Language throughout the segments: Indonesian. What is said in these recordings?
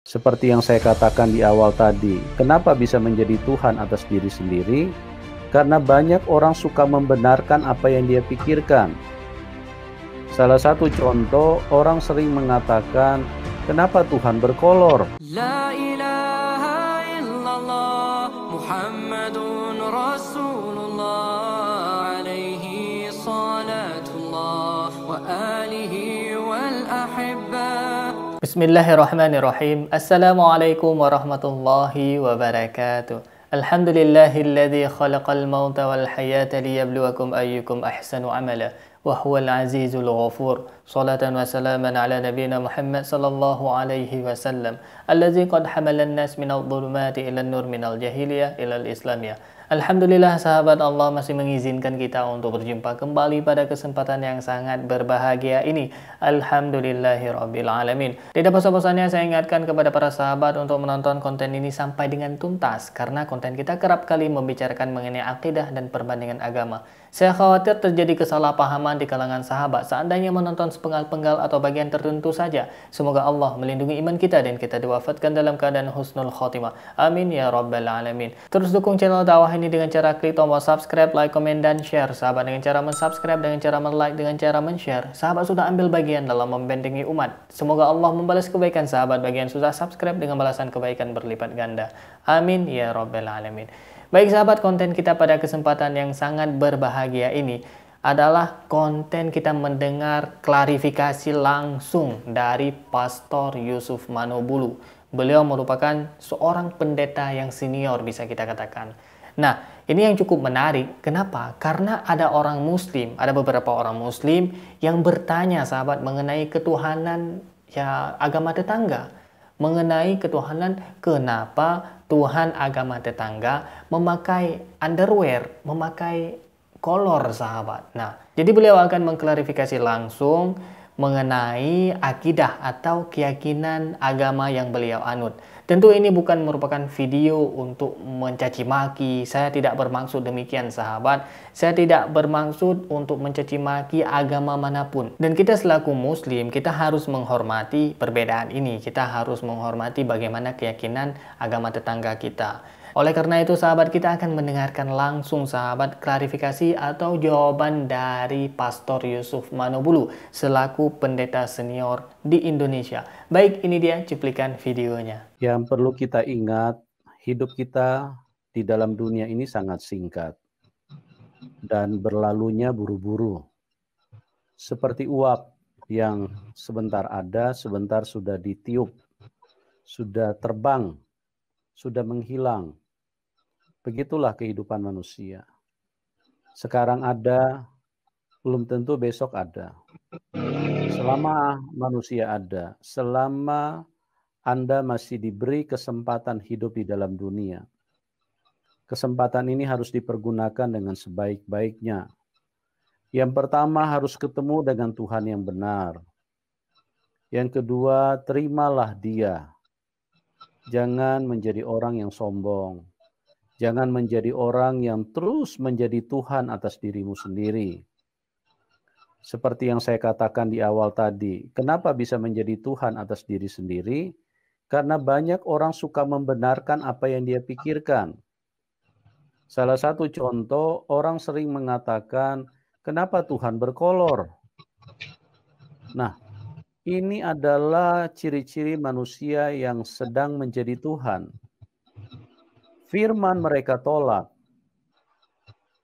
Seperti yang saya katakan di awal tadi, kenapa bisa menjadi Tuhan atas diri sendiri? Karena banyak orang suka membenarkan apa yang dia pikirkan. Salah satu contoh, orang sering mengatakan, kenapa Tuhan berkolor? La ilaha illallah Muhammadun Rasulullah alaihi salatullah wa alihi wal ahibba. Bismillahirrahmanirrahim. Assalamualaikum warahmatullahi wabarakatuh. Alhamdulillahilladzi khalaqal mauta wal hayata liyabluwakum ayyukum ahsanu amala wa huwal azizul ghafur. Salatan wa salaman ala nabiyyina Muhammad sallallahu alaihi wasallam alladzi qad hamalan nas minadh dhulumati ilan nur minal jahiliyah ilal islamiyah. Alhamdulillah sahabat, Allah masih mengizinkan kita untuk berjumpa kembali pada kesempatan yang sangat berbahagia ini. Alhamdulillahirabbil alamin. Tidak bosan-bosannya saya ingatkan kepada para sahabat untuk menonton konten ini sampai dengan tuntas, karena konten kita kerap kali membicarakan mengenai akidah dan perbandingan agama. Saya khawatir terjadi kesalahpahaman di kalangan sahabat seandainya menonton sepenggal-penggal atau bagian tertentu saja. Semoga Allah melindungi iman kita dan kita diwafatkan dalam keadaan husnul khotimah. Amin ya rabbal alamin. Terus dukung channel dakwah ini dengan cara klik tombol subscribe, like, komen, dan share. Sahabat, dengan cara mensubscribe, dengan cara like, dengan cara men-share, sahabat sudah ambil bagian dalam membentengi umat. Semoga Allah membalas kebaikan sahabat bagian sudah subscribe dengan balasan kebaikan berlipat ganda. Amin ya rabbal alamin. Baik sahabat, konten kita pada kesempatan yang sangat berbahagia ini adalah konten kita mendengar klarifikasi langsung dari Pastor Yusuf Manobulu. Beliau merupakan seorang pendeta yang senior, bisa kita katakan. Nah, ini yang cukup menarik. Kenapa? Karena ada orang muslim, ada beberapa orang muslim yang bertanya sahabat mengenai ketuhanan ya agama tetangga. Mengenai ketuhanan, kenapa Tuhan agama tetangga memakai underwear, memakai kolor sahabat. Nah, jadi beliau akan mengklarifikasi langsung mengenai akidah atau keyakinan agama yang beliau anut. Tentu ini bukan merupakan video untuk mencaci maki. Saya tidak bermaksud demikian sahabat. Saya tidak bermaksud untuk mencaci maki agama manapun. Dan kita selaku muslim, kita harus menghormati perbedaan ini. Kita harus menghormati bagaimana keyakinan agama tetangga kita. Oleh karena itu sahabat, kita akan mendengarkan langsung sahabat klarifikasi atau jawaban dari Pastor Yusuf Manobulu selaku pendeta senior di Indonesia. Baik, ini dia cuplikan videonya. Yang perlu kita ingat, hidup kita di dalam dunia ini sangat singkat dan berlalunya buru-buru. Seperti uap yang sebentar ada, sebentar sudah ditiup, sudah terbang, sudah menghilang. Begitulah kehidupan manusia. Sekarang ada, belum tentu besok ada. Selama manusia ada, selama Anda masih diberi kesempatan hidup di dalam dunia, kesempatan ini harus dipergunakan dengan sebaik-baiknya. Yang pertama, harus ketemu dengan Tuhan yang benar. Yang kedua, terimalah Dia. Jangan menjadi orang yang sombong. Jangan menjadi orang yang terus menjadi Tuhan atas dirimu sendiri. Seperti yang saya katakan di awal tadi, kenapa bisa menjadi Tuhan atas diri sendiri? Karena banyak orang suka membenarkan apa yang dia pikirkan. Salah satu contoh, orang sering mengatakan, kenapa Tuhan berkolor? Nah, ini adalah ciri-ciri manusia yang sedang menjadi Tuhan. Firman mereka tolak,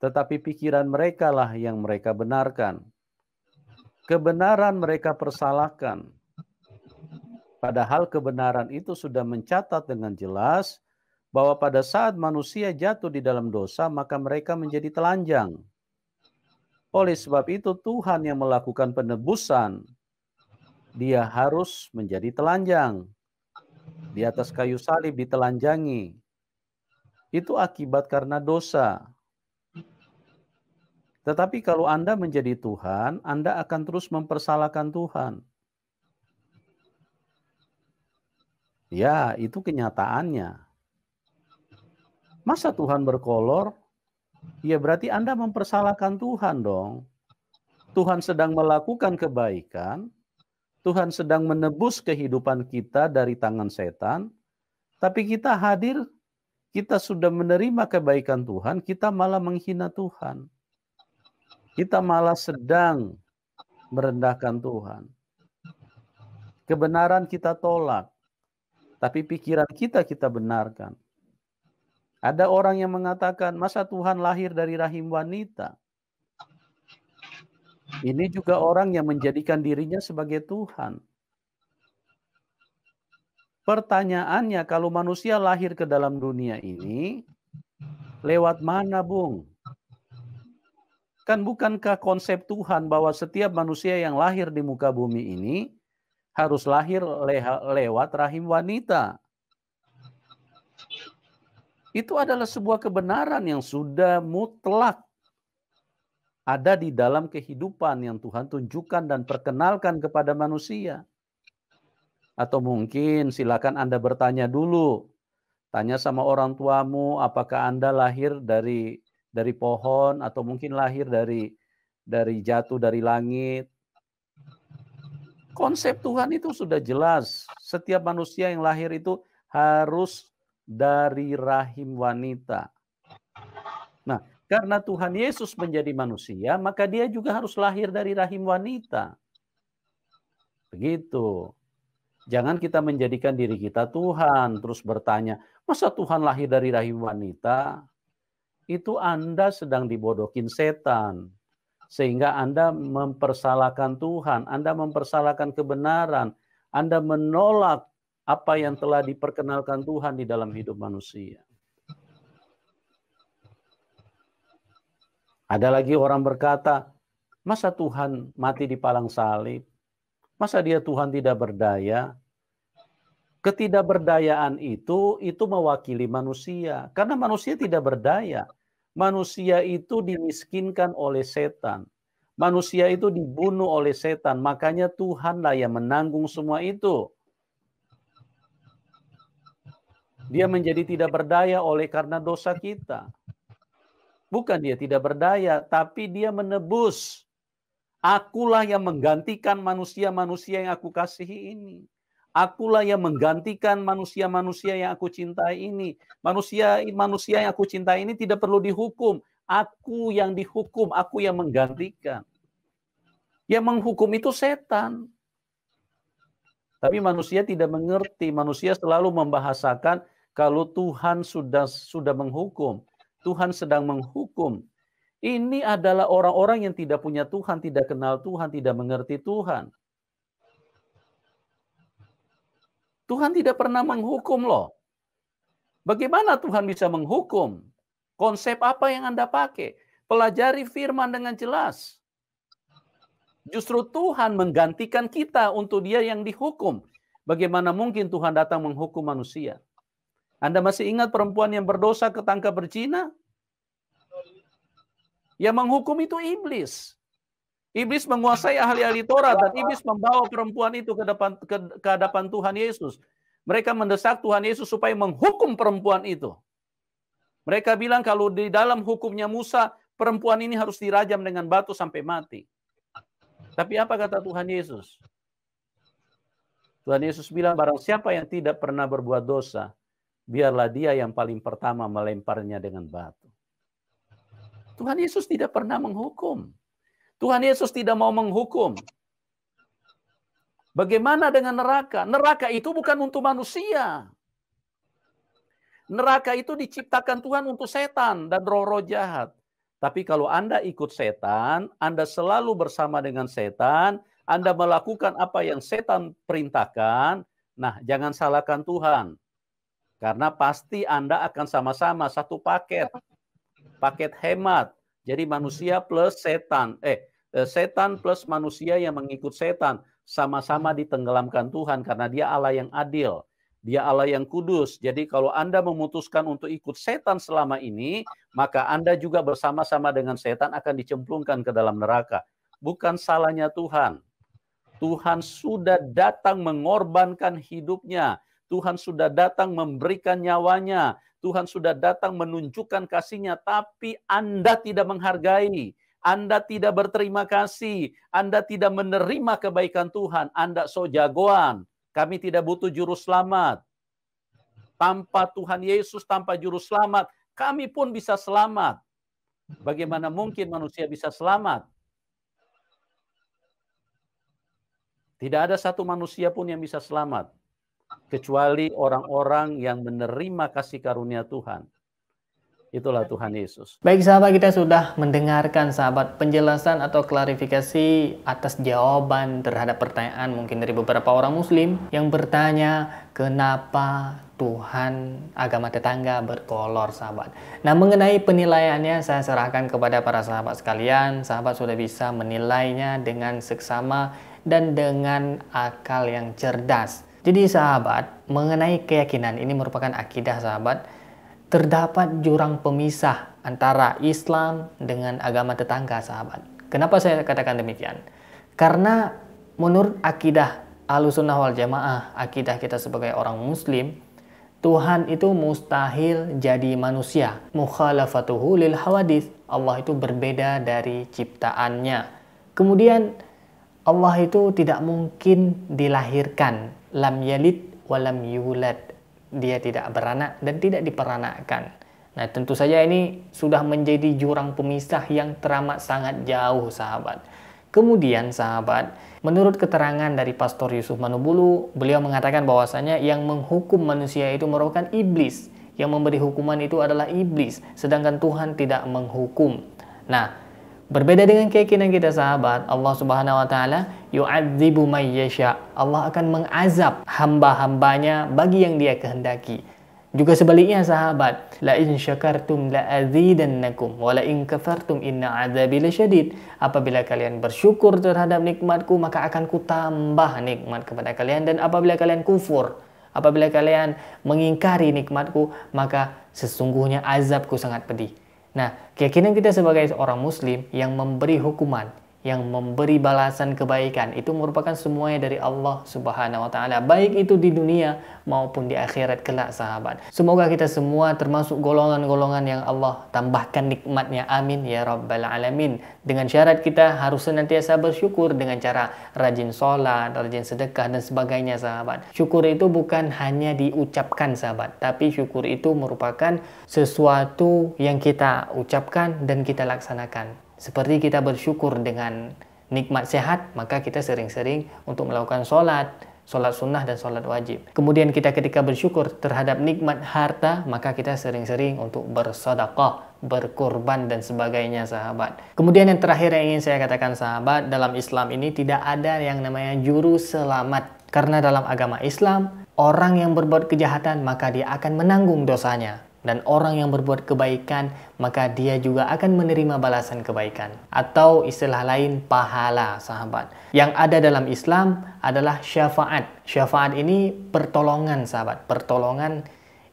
tetapi pikiran mereka lah yang mereka benarkan. Kebenaran mereka persalahkan. Padahal kebenaran itu sudah mencatat dengan jelas bahwa pada saat manusia jatuh di dalam dosa, maka mereka menjadi telanjang. Oleh sebab itu Tuhan yang melakukan penebusan, Dia harus menjadi telanjang. Di atas kayu salib ditelanjangi. Itu akibat karena dosa. Tetapi kalau Anda menjadi Tuhan, Anda akan terus mempersalahkan Tuhan. Ya, itu kenyataannya. Masa Tuhan berkolor? Ya berarti Anda mempersalahkan Tuhan dong. Tuhan sedang melakukan kebaikan, Tuhan sedang menebus kehidupan kita dari tangan setan, tapi kita hadir, kita sudah menerima kebaikan Tuhan, kita malah menghina Tuhan. Kita malah sedang merendahkan Tuhan. Kebenaran kita tolak, tapi pikiran kita benarkan. Ada orang yang mengatakan, masa Tuhan lahir dari rahim wanita? Ini juga orang yang menjadikan dirinya sebagai Tuhan. Pertanyaannya, kalau manusia lahir ke dalam dunia ini, lewat mana, Bung? Kan bukankah konsep Tuhan bahwa setiap manusia yang lahir di muka bumi ini harus lahir lewat rahim wanita? Itu adalah sebuah kebenaran yang sudah mutlak ada di dalam kehidupan yang Tuhan tunjukkan dan perkenalkan kepada manusia. Atau mungkin silakan Anda bertanya dulu. Tanya sama orang tuamu, apakah Anda lahir dari pohon atau mungkin lahir dari jatuh dari langit. Konsep Tuhan itu sudah jelas. Setiap manusia yang lahir itu harus dari rahim wanita. Nah, karena Tuhan Yesus menjadi manusia, maka dia juga harus lahir dari rahim wanita. Begitu. Jangan kita menjadikan diri kita Tuhan, terus bertanya, masa Tuhan lahir dari rahim wanita? Itu Anda sedang dibodohin setan. Sehingga Anda mempersalahkan Tuhan, Anda mempersalahkan kebenaran, Anda menolak apa yang telah diperkenalkan Tuhan di dalam hidup manusia. Ada lagi orang berkata, masa Tuhan mati di palang salib? Masa dia Tuhan tidak berdaya? Ketidakberdayaan itu mewakili manusia. Karena manusia tidak berdaya. Manusia itu dimiskinkan oleh setan. Manusia itu dibunuh oleh setan. Makanya Tuhanlah yang menanggung semua itu. Dia menjadi tidak berdaya oleh karena dosa kita. Bukan dia tidak berdaya, tapi dia menebus. Akulah yang menggantikan manusia-manusia yang aku kasihi ini. Akulah yang menggantikan manusia-manusia yang aku cintai ini. Manusia yang aku cintai ini tidak perlu dihukum. Aku yang dihukum, aku yang menggantikan. Yang menghukum itu setan. Tapi manusia tidak mengerti. Manusia selalu membahasakan kalau Tuhan sudah menghukum. Tuhan sedang menghukum. Ini adalah orang-orang yang tidak punya Tuhan, tidak kenal Tuhan, tidak mengerti Tuhan. Tuhan tidak pernah menghukum loh. Bagaimana Tuhan bisa menghukum? Konsep apa yang Anda pakai? Pelajari firman dengan jelas. Justru Tuhan menggantikan kita untuk dia yang dihukum. Bagaimana mungkin Tuhan datang menghukum manusia? Anda masih ingat perempuan yang berdosa ketangkap berzina? Yang menghukum itu iblis. Iblis menguasai ahli-ahli Taurat dan iblis membawa perempuan itu ke hadapan Tuhan Yesus. Mereka mendesak Tuhan Yesus supaya menghukum perempuan itu. Mereka bilang kalau di dalam hukumnya Musa, perempuan ini harus dirajam dengan batu sampai mati. Tapi apa kata Tuhan Yesus? Tuhan Yesus bilang, barang siapa yang tidak pernah berbuat dosa, biarlah dia yang paling pertama melemparnya dengan batu. Tuhan Yesus tidak pernah menghukum. Tuhan Yesus tidak mau menghukum. Bagaimana dengan neraka? Neraka itu bukan untuk manusia. Neraka itu diciptakan Tuhan untuk setan dan roh-roh jahat. Tapi kalau Anda ikut setan, Anda selalu bersama dengan setan, Anda melakukan apa yang setan perintahkan, nah jangan salahkan Tuhan. Karena pasti Anda akan sama-sama satu paket. Paket hemat. Jadi manusia plus setan. Setan plus manusia yang mengikut setan. Sama-sama ditenggelamkan Tuhan karena dia Allah yang adil. Dia Allah yang kudus. Jadi kalau Anda memutuskan untuk ikut setan selama ini, maka Anda juga bersama-sama dengan setan akan dicemplungkan ke dalam neraka. Bukan salahnya Tuhan. Tuhan sudah datang mengorbankan hidupnya. Tuhan sudah datang memberikan nyawanya. Tuhan sudah datang menunjukkan kasihnya, tapi Anda tidak menghargai. Anda tidak berterima kasih, Anda tidak menerima kebaikan Tuhan, Anda so jagoan. Kami tidak butuh juru selamat. Tanpa Tuhan Yesus, tanpa juru selamat, kami pun bisa selamat. Bagaimana mungkin manusia bisa selamat? Tidak ada satu manusia pun yang bisa selamat, kecuali orang-orang yang menerima kasih karunia Tuhan. Itulah Tuhan Yesus. Baik sahabat, kita sudah mendengarkan sahabat penjelasan atau klarifikasi atas jawaban terhadap pertanyaan mungkin dari beberapa orang muslim yang bertanya kenapa Tuhan agama tetangga berkolor sahabat. Nah, mengenai penilaiannya saya serahkan kepada para sahabat sekalian. Sahabat sudah bisa menilainya dengan seksama dan dengan akal yang cerdas. Jadi sahabat, mengenai keyakinan ini merupakan akidah sahabat. Terdapat jurang pemisah antara Islam dengan agama tetangga sahabat. Kenapa saya katakan demikian? Karena menurut akidah Ahlussunnah wal Jamaah, akidah kita sebagai orang muslim, Tuhan itu mustahil jadi manusia. Mukhalafatuhu lil hawadits. Allah itu berbeda dari ciptaannya. Kemudian Allah itu tidak mungkin dilahirkan. Lam yalid walam yulad. Dia tidak beranak dan tidak diperanakkan. Nah, tentu saja ini sudah menjadi jurang pemisah yang teramat sangat jauh sahabat. Kemudian sahabat, menurut keterangan dari Pastor Yusuf Manubulu, beliau mengatakan bahwasanya yang menghukum manusia itu merupakan iblis. Yang memberi hukuman itu adalah iblis, sedangkan Tuhan tidak menghukum. Nah, berbeda dengan keyakinan kita sahabat, Allah Subhanahu wa taala yu'adzibu may yasha. Allah akan mengazab hamba-hambanya bagi yang Dia kehendaki. Juga sebaliknya sahabat, la in syakartum la azidannakum wa la in kafartum inna adzabi lasyadid. Apabila kalian bersyukur terhadap nikmatku, maka akan kutambah nikmat kepada kalian, dan apabila kalian kufur, apabila kalian mengingkari nikmatku, maka sesungguhnya azabku sangat pedih. Nah, keyakinan kita sebagai seorang muslim yang memberi hukuman, yang memberi balasan kebaikan, itu merupakan semuanya dari Allah Subhanahu wa taala, baik itu di dunia maupun di akhirat kelak sahabat. Semoga kita semua termasuk golongan-golongan yang Allah tambahkan nikmatnya, amin ya rabbal alamin. Dengan syarat kita harus senantiasa bersyukur dengan cara rajin sholat, rajin sedekah dan sebagainya sahabat. Syukur itu bukan hanya diucapkan sahabat, tapi syukur itu merupakan sesuatu yang kita ucapkan dan kita laksanakan. Seperti kita bersyukur dengan nikmat sehat, maka kita sering-sering untuk melakukan sholat sunnah dan sholat wajib. Kemudian kita ketika bersyukur terhadap nikmat harta, maka kita sering-sering untuk bersedekah, berkorban dan sebagainya sahabat. Kemudian yang terakhir yang ingin saya katakan sahabat, dalam Islam ini tidak ada yang namanya juru selamat. Karena dalam agama Islam, orang yang berbuat kejahatan maka dia akan menanggung dosanya. Dan orang yang berbuat kebaikan, maka dia juga akan menerima balasan kebaikan. Atau istilah lain, pahala sahabat. Yang ada dalam Islam adalah syafaat. Syafaat ini pertolongan sahabat. Pertolongan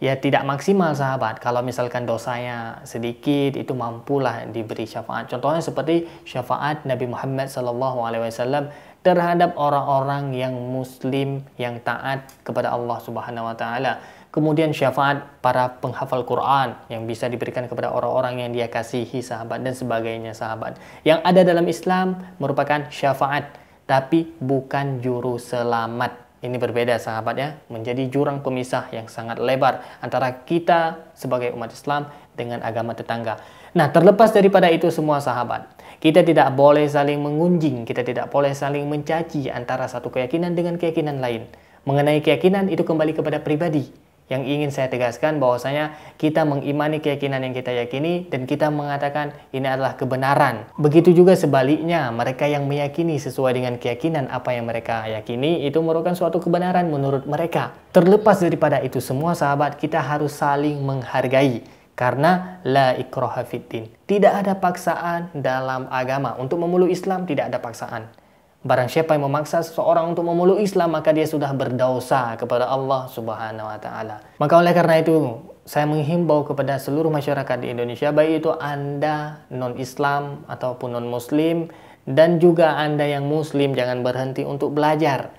ya tidak maksimal sahabat. Kalau misalkan dosanya sedikit, itu mampulah diberi syafaat. Contohnya seperti syafaat Nabi Muhammad SAW terhadap orang-orang yang muslim, yang taat kepada Allah Subhanahu wa taala. Kemudian syafaat para penghafal Quran yang bisa diberikan kepada orang-orang yang dia kasihi sahabat dan sebagainya sahabat. Yang ada dalam Islam merupakan syafaat, tapi bukan juru selamat. Ini berbeda sahabat ya, menjadi jurang pemisah yang sangat lebar antara kita sebagai umat Islam dengan agama tetangga. Nah, terlepas daripada itu semua sahabat, kita tidak boleh saling mengunjing, kita tidak boleh saling mencaci antara satu keyakinan dengan keyakinan lain. Mengenai keyakinan itu kembali kepada pribadi. Yang ingin saya tegaskan bahwasanya kita mengimani keyakinan yang kita yakini dan kita mengatakan ini adalah kebenaran. Begitu juga sebaliknya, mereka yang meyakini sesuai dengan keyakinan apa yang mereka yakini itu merupakan suatu kebenaran menurut mereka. Terlepas daripada itu semua sahabat, kita harus saling menghargai. Karena la ikraha fiddin. Tidak ada paksaan dalam agama. Untuk memeluk Islam tidak ada paksaan. Barang siapa yang memaksa seseorang untuk memeluk Islam, maka dia sudah berdosa kepada Allah Subhanahu wa taala. Maka oleh karena itu, saya menghimbau kepada seluruh masyarakat di Indonesia, baik itu Anda non-Islam ataupun non-Muslim, dan juga Anda yang Muslim, jangan berhenti untuk belajar.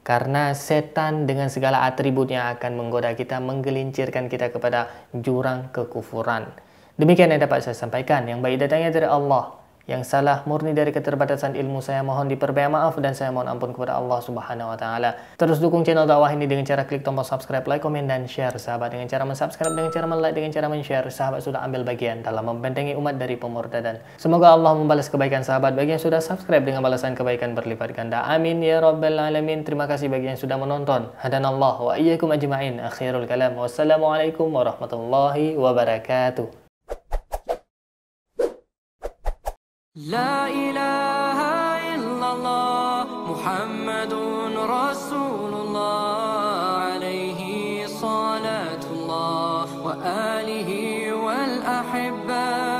Karena setan dengan segala atributnya akan menggoda kita, menggelincirkan kita kepada jurang kekufuran. Demikian yang dapat saya sampaikan, yang baik datangnya dari Allah, Yang salah murni dari keterbatasan ilmu, saya mohon diperbanyak maaf dan saya mohon ampun kepada Allah Subhanahu wa taala. Terus dukung channel dakwah ini dengan cara klik tombol subscribe, like, komen dan share. Sahabat, dengan cara mensubscribe, dengan cara like, dengan cara men-share, sahabat sudah ambil bagian dalam membentengi umat dari pemurtadan. Semoga Allah membalas kebaikan sahabat bagi yang sudah subscribe dengan balasan kebaikan berlipat ganda. Amin ya rabbal alamin. Terima kasih bagi yang sudah menonton. Hadanallahu wa iyyakum ajma'in. Akhirul kalam. Wassalamualaikum warahmatullahi wabarakatuh. لا إله إلا الله محمد رسول الله عليه صلاة الله وآله والأحبة